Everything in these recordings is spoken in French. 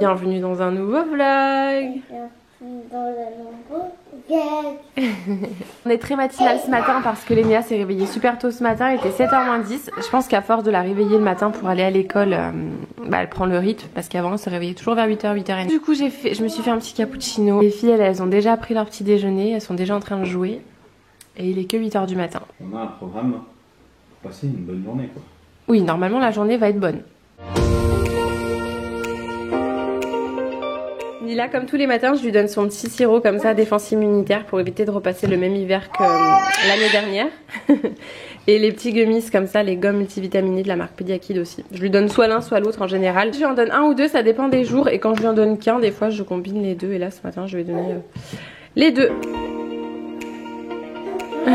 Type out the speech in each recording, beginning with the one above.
Bienvenue dans un nouveau vlog. On est très matinal ce matin parce que Lénéa s'est réveillée super tôt ce matin, il était 7h moins 10. Je pense qu'à force de la réveiller le matin pour aller à l'école, elle prend le rythme parce qu'avant elle se réveillait toujours vers 8h, 8h30. Du coup je me suis fait un petit cappuccino. Les filles elles ont déjà pris leur petit déjeuner, elles sont déjà en train de jouer et il est que 8h du matin. On a un programme pour passer une bonne journée quoi. Oui, normalement la journée va être bonne. Là, comme tous les matins, je lui donne son petit sirop comme ça, défense immunitaire, pour éviter de repasser le même hiver que l'année dernière. Et les petits gummies comme ça, les gommes multivitaminées de la marque Pediakid aussi. Je lui donne soit l'un soit l'autre en général. Je lui en donne un ou deux, ça dépend des jours. Et quand je lui en donne qu'un, des fois je combine les deux. Et là ce matin je vais donner les deux. Oh.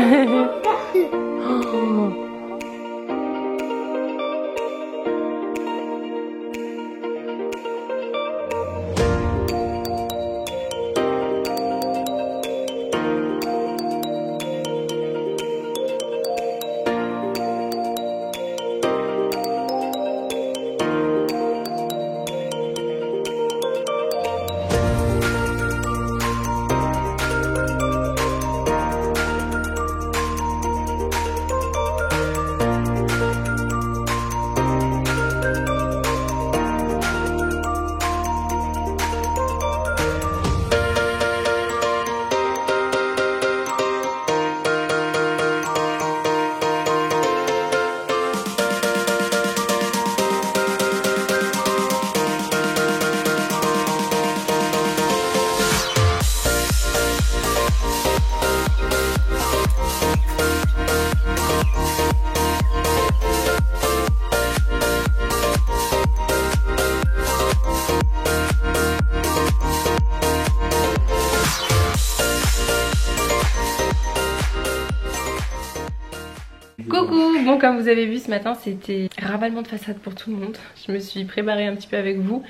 Coucou, bon comme vous avez vu ce matin c'était ravalement de façade pour tout le monde. Je me suis préparée un petit peu avec vous.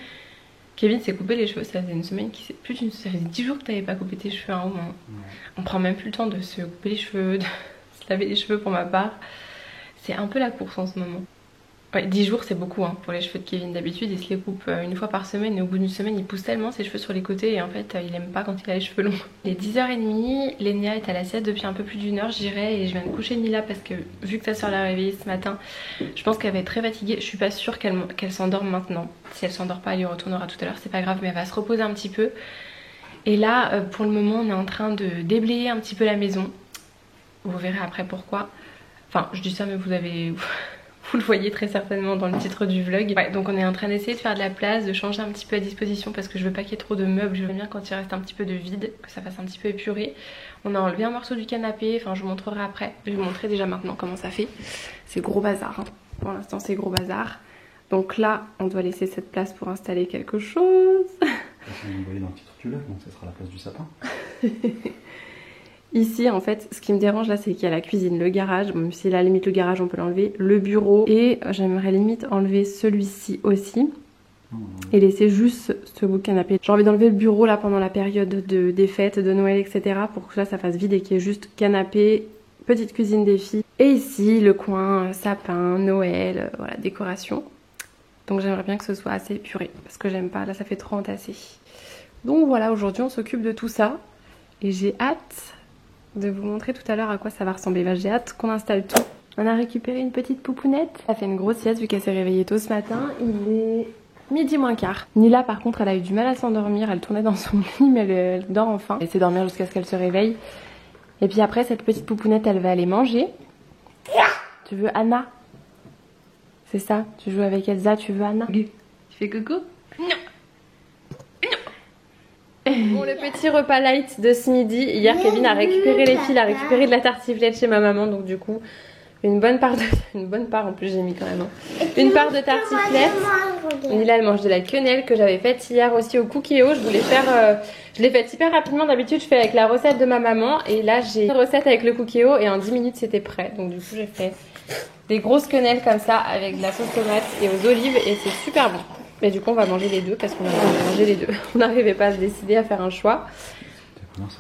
Kevin s'est coupé les cheveux, ça faisait une semaine ça faisait 10 jours que t'avais pas coupé tes cheveux au moins. On prend même plus le temps de se couper les cheveux, de se laver les cheveux pour ma part. C'est un peu la course en ce moment. Ouais, 10 jours c'est beaucoup hein, pour les cheveux de Kevin. D'habitude il se les coupe une fois par semaine et au bout d'une semaine il pousse tellement ses cheveux sur les côtés et en fait il aime pas quand il a les cheveux longs. Il est 10h30, Lénéa est à la sieste depuis un peu plus d'une heure je dirais et je viens de coucher Mila parce que vu que sa soeur l'a réveillée ce matin, je pense qu'elle va être très fatiguée. Je suis pas sûre qu'elle s'endorme maintenant. Si elle s'endort pas elle y retournera tout à l'heure, c'est pas grave mais elle va se reposer un petit peu. Et là pour le moment on est en train de déblayer un petit peu la maison. Vous verrez après pourquoi. Enfin je dis ça mais vous le voyez très certainement dans le titre du vlog. Ouais, donc on est en train d'essayer de faire de la place, de changer un petit peu la disposition parce que je veux pas qu'il y ait trop de meubles. Je veux bien quand il reste un petit peu de vide, que ça fasse un petit peu épuré. On a enlevé un morceau du canapé, enfin je vous montrerai après. Je vais vous montrer déjà maintenant comment ça fait. C'est gros bazar, hein. Pour l'instant c'est gros bazar. Donc là on doit laisser cette place pour installer quelque chose. Vous voyez dans le titre du vlog, donc ça sera la place du sapin. Ici en fait ce qui me dérange là c'est qu'il y a la cuisine, le garage, même si là limite le garage on peut l'enlever, le bureau et j'aimerais limite enlever celui-ci aussi et laisser juste ce bout de canapé. J'ai envie d'enlever le bureau là pendant la période des fêtes, de Noël etc pour que là ça fasse vide et qu'il y ait juste canapé, petite cuisine des filles et ici le coin sapin, Noël, voilà décoration. Donc j'aimerais bien que ce soit assez épuré parce que j'aime pas, là ça fait trop entassé. Donc voilà aujourd'hui on s'occupe de tout ça et j'ai hâte de vous montrer tout à l'heure à quoi ça va ressembler. J'ai hâte qu'on installe tout. On a récupéré une petite poupounette. Elle a fait une grosse sieste vu qu'elle s'est réveillée tôt ce matin. Il est midi moins quart. Nila par contre elle a eu du mal à s'endormir. Elle tournait dans son lit mais elle dort enfin. Elle essaie de dormir jusqu'à ce qu'elle se réveille. Et puis après cette petite poupounette elle va aller manger. Tu veux Anna? C'est ça? Tu joues avec Elsa, tu veux Anna? Tu fais coucou? Non. Bon le petit repas light de ce midi, hier Kevin a récupéré les fils, a récupéré de la tartiflette chez ma maman donc du coup une bonne part en plus j'ai mis quand même une part de tartiflette. Nila elle mange de la quenelle que j'avais faite hier aussi au cookéo. Je voulais faire, je l'ai faite hyper rapidement, d'habitude je fais avec la recette de ma maman et là j'ai une recette avec le cookéo et en 10 minutes c'était prêt. Donc du coup j'ai fait des grosses quenelles comme ça avec de la sauce tomate et aux olives et c'est super bon. Mais du coup on va manger les deux parce qu'on a mangé les deux. On n'arrivait pas à se décider à faire un choix.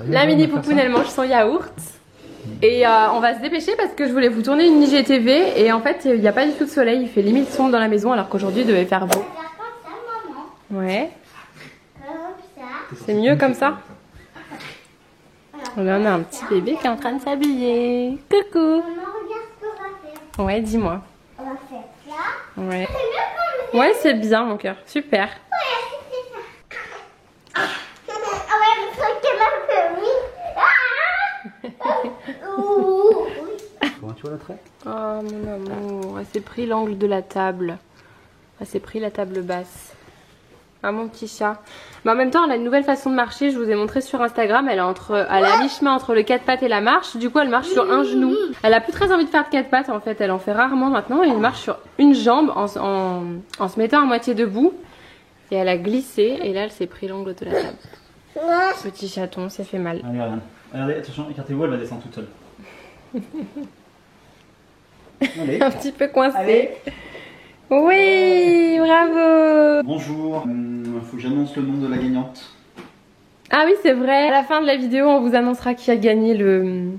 La mini poupoune elle mange son yaourt. Et on va se dépêcher parce que je voulais vous tourner une IGTV. Et en fait il n'y a pas du tout de soleil, il fait limite sombre dans la maison alors qu'aujourd'hui il devait faire beau. Ouais. C'est mieux comme ça? Là, on a un petit bébé qui est en train de s'habiller. Coucou! Maman, regarde ce qu'on va faire. Ouais, dis-moi. On va faire ça. Ouais. C'est mieux quand même. Ouais, c'est bien, mon cœur. Super. Ouais, c'est ça. Ah ouais, le truc qui m'a permis. Ah Ouh, oui. Comment tu vois la traite? Oh, mon amour. Elle s'est pris l'angle de la table. Elle s'est pris la table basse. Ah, mon petit chat. Mais en même temps, elle a une nouvelle façon de marcher. Je vous ai montré sur Instagram. Elle est à mi-chemin entre le 4 pattes et la marche. Du coup, elle marche sur un genou. Elle a plus très envie de faire de 4 pattes en fait. Elle en fait rarement maintenant. Elle marche sur une jambe en se mettant à moitié debout. Et elle a glissé. Et là, elle s'est pris l'angle de la table. Petit chaton, ça fait mal. Allez, regarde. Regardez, attention, écartez-vous, elle va descendre toute seule. Allez. Un petit peu coincé. Allez. Oui, bravo. Bonjour, faut que j'annonce le nom de la gagnante. Ah oui, c'est vrai. À la fin de la vidéo, on vous annoncera qui a gagné le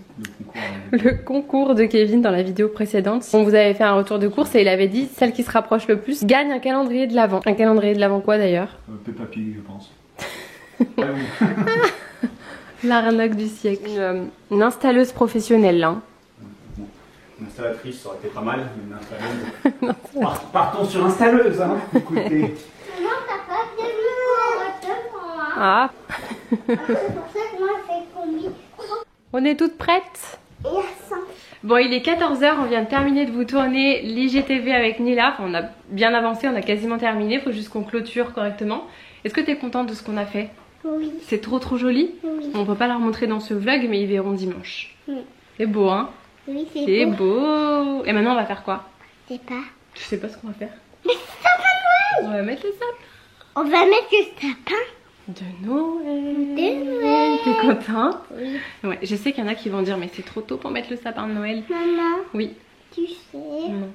concours de Kevin dans la vidéo précédente. On vous avait fait un retour de course et il avait dit celle qui se rapproche le plus gagne un calendrier de l'Avent. Un calendrier de l'Avent quoi d'ailleurs? Peppa Pig, je pense. L'arnaque du siècle. Une installeuse professionnelle là. Hein. Une installatrice, ça aurait été pas mal, mais une installeuse. Partons sur installeuse, hein. Écoutez. Maman, t'as pas bien mis devant, hein. Ah, C'est pour ça que moi, je fais combien. on est toutes prêtes? Et à 5. Bon, il est 14 h, on vient de terminer de vous tourner l'IGTV avec Nila. Enfin, on a bien avancé, on a quasiment terminé, il faut juste qu'on clôture correctement. Est-ce que tu es contente de ce qu'on a fait? Oui. C'est trop joli. Oui. On peut pas leur montrer dans ce vlog, mais ils verront dimanche. Oui. C'est beau, hein? Oui, C'est beau. Et maintenant, on va faire quoi? Je sais pas. Je sais pas ce qu'on va faire. Mais sapin Noël. On va mettre le sapin On va mettre le sapin de Noël. de Noël. T'es contente? Oui. Ouais, je sais qu'il y en a qui vont dire, mais c'est trop tôt pour mettre le sapin de Noël. Maman, Oui. tu sais, Non.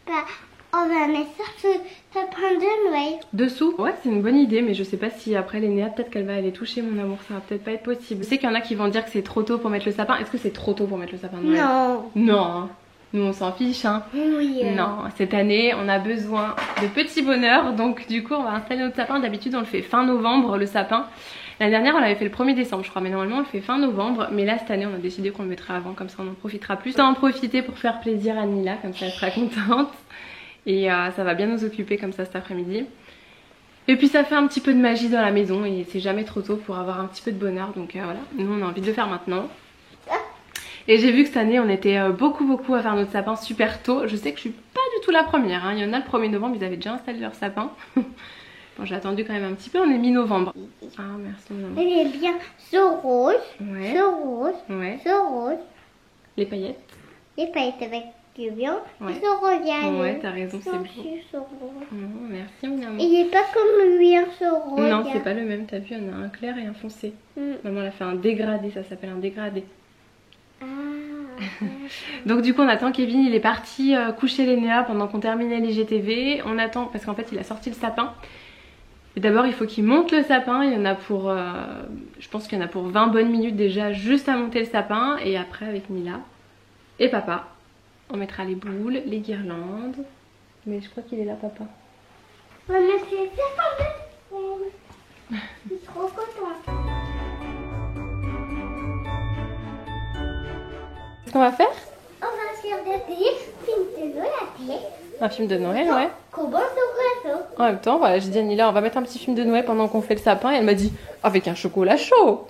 bah, on va mettre ça ce sapin de Noël. Dessous? Ouais, c'est une bonne idée, mais je sais pas si après Lénéa, peut-être qu'elle va aller toucher mon amour, ça va peut-être pas être possible. Je sais qu'il y en a qui vont dire que c'est trop tôt pour mettre le sapin. Est-ce que c'est trop tôt pour mettre le sapin de Noël? Non. Non, hein. Nous on s'en fiche, hein. Oui. Non, cette année on a besoin de petits bonheurs, donc du coup on va installer notre sapin. D'habitude on le fait fin novembre, le sapin. L'année dernière on l'avait fait le 1er décembre je crois, mais normalement on le fait fin novembre. Mais là cette année on a décidé qu'on le mettra avant, comme ça on en profitera plus. On va en profiter pour faire plaisir à Nila, comme ça elle sera contente. Et ça va bien nous occuper comme ça cet après-midi. Et puis ça fait un petit peu de magie dans la maison et c'est jamais trop tôt pour avoir un petit peu de bonheur. Donc voilà, nous on a envie de le faire maintenant. Et j'ai vu que cette année on était beaucoup à faire notre sapin super tôt. Je sais que je suis pas du tout la première, hein. Il y en a le 1er novembre, ils avaient déjà installé leur sapin. Bon, j'ai attendu quand même un petit peu, on est mi-novembre. Ah merci mon amour. Elle est bien ce rose, Ouais. ce rose, Ouais. ce rose, Les paillettes. les paillettes avec du blanc, Ouais. et ce rose. Ouais, t'as raison, c'est beau. Ce rose. Oh, merci mon amour. Il est pas comme lui, hein, ce rose. Non, c'est pas le même, t'as vu, on a un clair et un foncé. Maman elle a fait un dégradé, ça s'appelle un dégradé. Ah. Donc du coup on attend Kevin, il est parti coucher Lénéa pendant qu'on terminait les GTV. On attend parce qu'en fait il a sorti le sapin. Et d'abord il faut qu'il monte le sapin, il y en a pour, je pense qu'il y en a pour 20 bonnes minutes déjà juste à monter le sapin. Et après avec Mila et papa, on mettra les boules, les guirlandes. Mais je crois qu'il est là papa. Ouais, mais c'est pas mal. Je suis trop contente. Qu'est-ce qu'on va faire? On va faire des films de Noël. Un film de Noël, ouais. Comment de oiseau. En même temps, voilà, j'ai dit à Nila, on va mettre un petit film de Noël pendant qu'on fait le sapin. Et elle m'a dit, avec un chocolat chaud.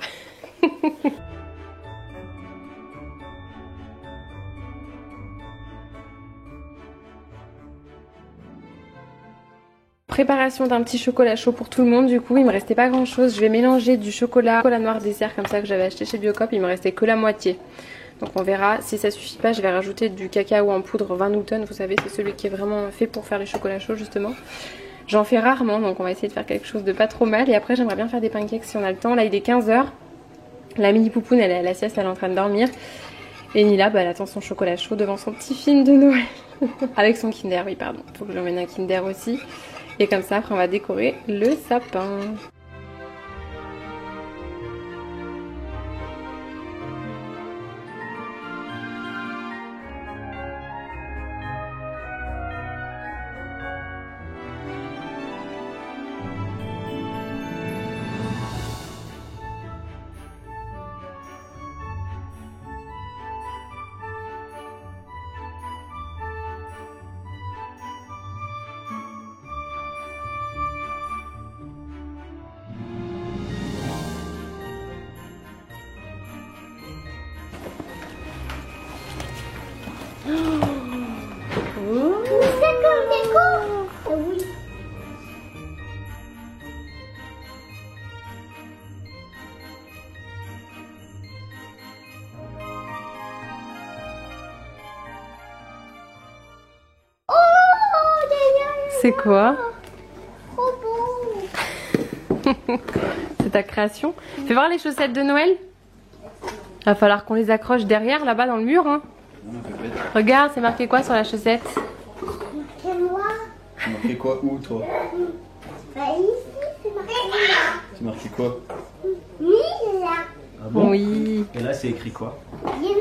Préparation d'un petit chocolat chaud pour tout le monde. Du coup il me restait pas grand chose. Je vais mélanger du chocolat noir dessert comme ça que j'avais acheté chez Biocop. Il me restait que la moitié. Donc on verra, si ça suffit pas je vais rajouter du cacao en poudre 20 Newton. Vous savez c'est celui qui est vraiment fait pour faire les chocolats chauds justement. J'en fais rarement donc on va essayer de faire quelque chose de pas trop mal. Et après j'aimerais bien faire des pancakes si on a le temps. Là il est 15 h. La mini poupoune elle est à la sieste, elle est en train de dormir. Et Nila bah, elle attend son chocolat chaud devant son petit film de Noël. Avec son Kinder, oui pardon. Faut que j'emmène un Kinder aussi. Et comme ça, après, on va décorer le sapin. C'est quoi? Trop beau. C'est ta création. Fais voir les chaussettes de Noël. Va falloir qu'on les accroche derrière, là-bas dans le mur. Hein. Regarde, c'est marqué quoi sur la chaussette? C'est moi. C'est marqué quoi où toi? Bah ici, c'est marqué là. C'est marqué quoi? Mila. Ah bon? Oui. Et là c'est écrit quoi? Yémé.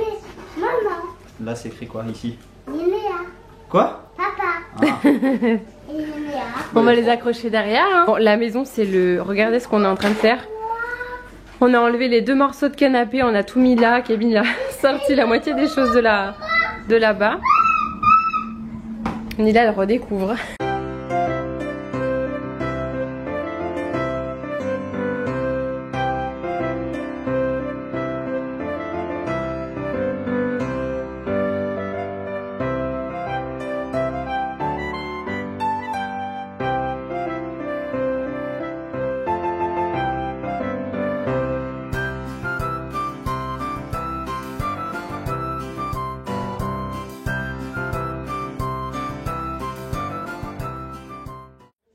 Maman. Là c'est écrit quoi ici? Yéméa. Quoi? Papa. Ah. Et Yéméa. On va les accrocher derrière. Hein. Bon, la maison, c'est le... Regardez ce qu'on est en train de faire. On a enlevé les 2 morceaux de canapé, on a tout mis là. Kevin a sorti la moitié des choses de là-bas. Nila, elle redécouvre.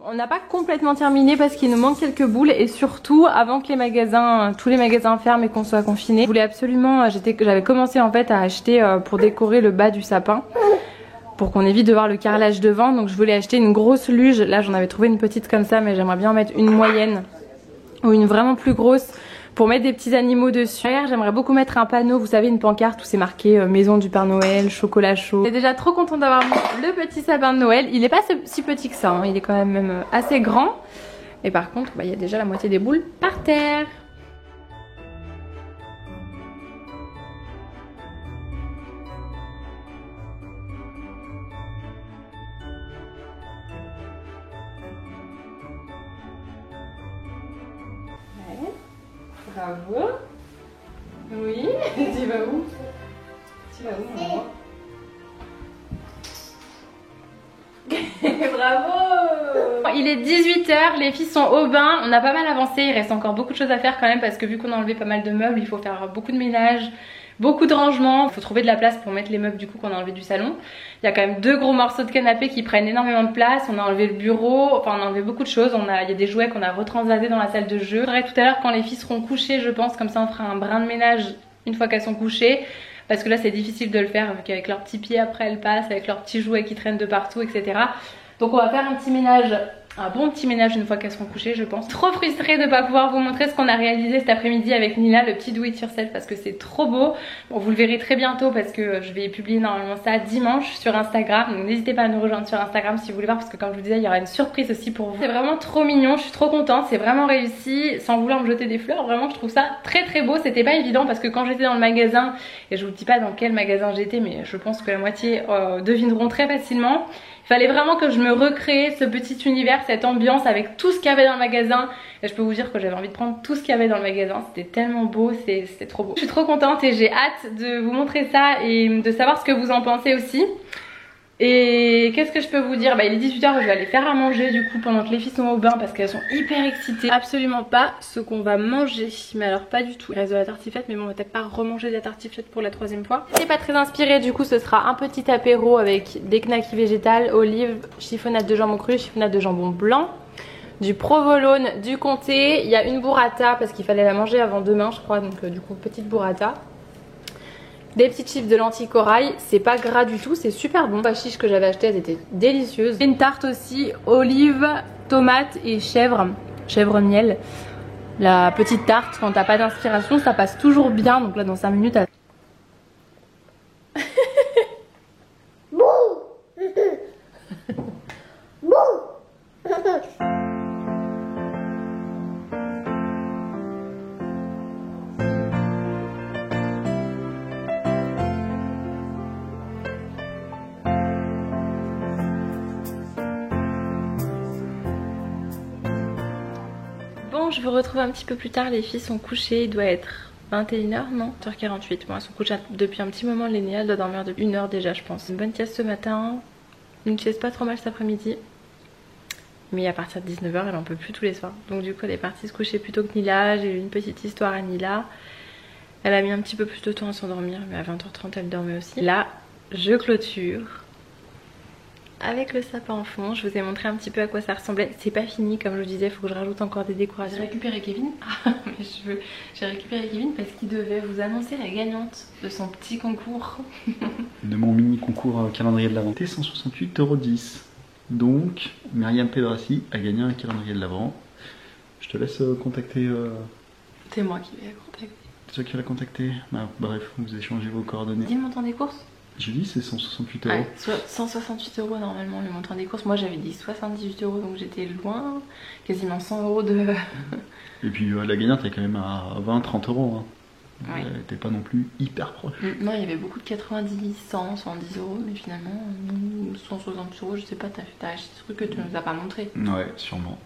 On n'a pas complètement terminé parce qu'il nous manque quelques boules et surtout avant que tous les magasins ferment et qu'on soit confinés, je voulais absolument, j'avais commencé en fait à acheter pour décorer le bas du sapin pour qu'on évite de voir le carrelage devant. Donc je voulais acheter une grosse luge. Là j'en avais trouvé une petite comme ça, mais j'aimerais bien en mettre une moyenne ou une vraiment plus grosse pour mettre des petits animaux dessus. J'aimerais beaucoup mettre un panneau, vous savez, une pancarte où c'est marqué maison du Père Noël, chocolat chaud. Je suis déjà trop contente d'avoir mis le petit sapin de Noël. Il n'est pas si petit que ça, hein. Il est quand même assez grand. Et par contre, il y a déjà la moitié des boules par terre. Bravo. Oui, tu vas où? Tu vas où, maman? Bravo. Il est 18 h, les filles sont au bain, on a pas mal avancé, il reste encore beaucoup de choses à faire quand même parce que vu qu'on a enlevé pas mal de meubles, il faut faire beaucoup de ménage, beaucoup de rangement, il faut trouver de la place pour mettre les meubles du coup qu'on a enlevé du salon. Il y a quand même 2 gros morceaux de canapé qui prennent énormément de place, on a enlevé le bureau, enfin on a enlevé beaucoup de choses, il y a des jouets qu'on a retransvasés dans la salle de jeu. Je ferai tout à l'heure quand les filles seront couchées, je pense, comme ça on fera un brin de ménage une fois qu'elles sont couchées. Parce que là c'est difficile de le faire vu qu'avec leurs petits pieds après elles passent, avec leurs petits jouets qui traînent de partout, etc. Donc on va faire un petit ménage, un bon petit ménage une fois qu'elles seront couchées je pense. Trop frustrée de ne pas pouvoir vous montrer ce qu'on a réalisé cet après-midi avec Nila, le petit do it yourself parce que c'est trop beau. Bon, vous le verrez très bientôt parce que je vais publier normalement ça dimanche sur Instagram. Donc n'hésitez pas à nous rejoindre sur Instagram si vous voulez voir parce que comme je vous disais il y aura une surprise aussi pour vous. C'est vraiment trop mignon, je suis trop contente, c'est vraiment réussi sans vouloir me jeter des fleurs. Vraiment je trouve ça très très beau, c'était pas évident parce que quand j'étais dans le magasin, et je vous dis pas dans quel magasin j'étais mais je pense que la moitié devineront très facilement. Il fallait vraiment que je me recrée ce petit univers, cette ambiance avec tout ce qu'il y avait dans le magasin. Et je peux vous dire que j'avais envie de prendre tout ce qu'il y avait dans le magasin. C'était tellement beau, c'était trop beau. Je suis trop contente et j'ai hâte de vous montrer ça et de savoir ce que vous en pensez aussi. Et qu'est-ce que je peux vous dire? Il est 18 h, je vais aller faire à manger du coup pendant que les filles sont au bain parce qu'elles sont hyper excitées. Absolument pas ce qu'on va manger, mais alors pas du tout. Il reste de la tartiflette mais bon on va peut-être pas remanger de la tartiflette pour la 3e fois. C'est pas très inspiré, du coup ce sera un petit apéro avec des knackis végétales, olives, chiffonnade de jambon cru, chiffonnade de jambon blanc, du provolone, du comté. Il y a une burrata parce qu'il fallait la manger avant demain je crois, donc du coup petite burrata. Des petites chips de lentilles corail, c'est pas gras du tout, c'est super bon. Les chiches que j'avais achetées, elles étaient délicieuses. Une tarte aussi, olive, tomate et chèvre miel. La petite tarte, quand t'as pas d'inspiration, ça passe toujours bien. Donc là, dans 5 minutes, Bouh. Bouh. Bon, je vous retrouve un petit peu plus tard, les filles sont couchées, il doit être 21 h, non 20h48. Bon, elles sont couchées depuis un petit moment, Lénéa, elle doit dormir depuis 1 h déjà je pense. Une bonne sieste ce matin, une sieste pas trop mal cet après-midi. Mais à partir de 19 h, elle en peut plus tous les soirs. Donc du coup, elle est partie se coucher plus tôt que Nila, j'ai eu une petite histoire à Nila. Elle a mis un petit peu plus de temps à s'endormir, mais à 20h30 elle dormait aussi. Là, je clôture avec le sapin en fond. Je vous ai montré un petit peu à quoi ça ressemblait. C'est pas fini, comme je vous disais, il faut que je rajoute encore des décorations. J'ai récupéré Kevin. Ah, mes cheveux. J'ai récupéré Kevin parce qu'il devait vous annoncer la gagnante de son petit concours. De mon mini concours calendrier de l'Avent. C'était 168,10 €. Donc, Myriam Pedrassi a gagné un calendrier de l'Avent. Je te laisse contacter. C'est moi qui vais la contacter. C'est toi qui l'a contacté. Bah, bref, vous échangez vos coordonnées. Dis le montant des courses. Je dis c'est 168 €. Ouais, 168 € normalement le montant des courses. Moi j'avais dit 78 € donc j'étais loin. Quasiment 100 € de... Et puis la gagnante est quand même à 20-30 €. Hein. Ouais. T'es pas non plus hyper proche. Non, il y avait beaucoup de 90, 100, 110 €, mais finalement 160 €, je sais pas, t'as acheté des trucs que tu nous as pas montré. Ouais, sûrement.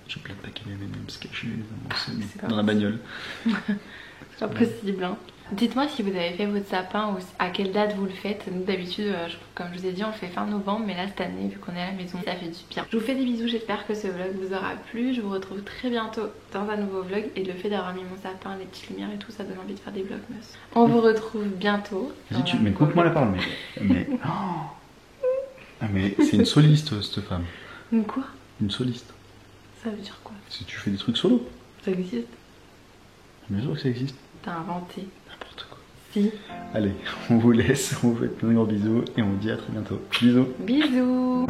J'ai plein de paquets M&M's cachés C'est dans la bagnole. C'est pas possible, hein. Dites-moi si vous avez fait votre sapin ou à quelle date vous le faites. Nous d'habitude, comme je vous ai dit, on le fait fin novembre, mais là cette année, vu qu'on est à la maison, ça fait du bien. Je vous fais des bisous, j'espère que ce vlog vous aura plu. Je vous retrouve très bientôt dans un nouveau vlog. Et le fait d'avoir mis mon sapin, les petites lumières et tout, ça donne envie de faire des vlogmas. On vous retrouve bientôt. Vas-y, mais coupe-moi la parole, mais... Oh. Ah, mais c'est une soliste, cette femme. Une quoi? Une soliste. Ça veut dire quoi? Si tu fais des trucs solo. Ça existe? Bien sûr que ça existe. T'as inventé. N'importe quoi. Si. Allez, on vous laisse, on vous fait plein de gros bisous et on vous dit à très bientôt. Bisous. Bisous.